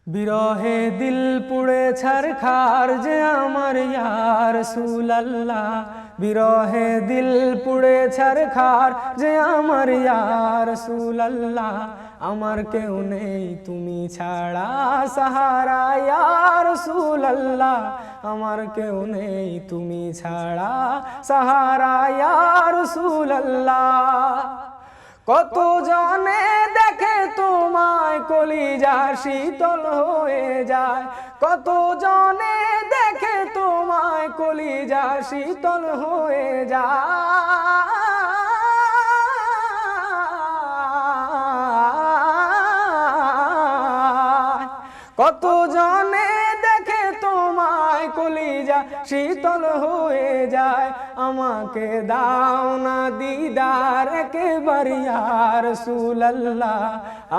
বিরহে দিল পুড়ে ছারখার যে আমার ইয়া রাসূলুল্লাহ, বিরহে দিল পুড়ে ছারখার যে আমার ইয়া রাসূলুল্লাহ। আমার কেউ নেই তুমি ছাড়া সাহারা ইয়া রাসূলুল্লাহ, আমার কেউ নেই তুমি ছাড়া সাহারা ইয়া রাসূলুল্লাহ। কত জনে দেখে তোমায় কলিজা শীতল হয়ে যায়, কত জনে দেখে তোমায় কলিজা শীতল হয়ে যায়, কত জনে দেখে তোমায় কলিজা শীতল হয়ে যায়। আমাকে দাও না দিদার একবার ইয়া রাসূলুল্লাহ,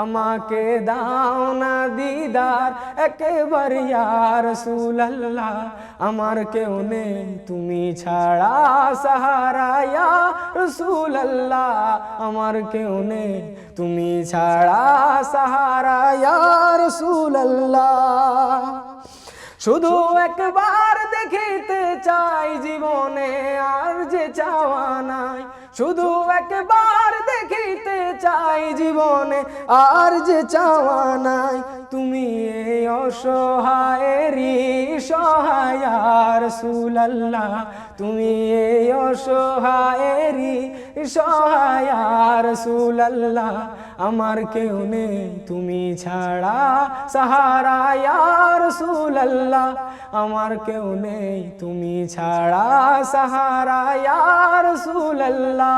আমাকে দাও না দিদার একবার ইয়া রাসূলুল্লাহ। আমার কেউ নেই তুমি ছাড়া সাহারা ইয়া রাসূলুল্লাহ, আমার কেউ নেই তুমি ছাড়া সাহারা ইয়া রাসূলুল্লাহ। শুধু একবার দেখিতে চাই জীবনে আর যে চাওয়া নাই, শুধু একবার দেখিতে চাই জীবনে আর যে চাওয়া নাই। তুমি এই অসহায়েরই সহায় ইয়া রাসূলুল্লাহ, তুমি এই অসহায়েরই সহায় ইয়া রাসূলুল্লাহ। আমার কেউ নেই তুমি ছাড়া সাহারা ইয়া রাসূলুল্লাহ, আমার কেউ নেই তুমি ছাড়া সাহারা ইয়া রাসূলুল্লাহ।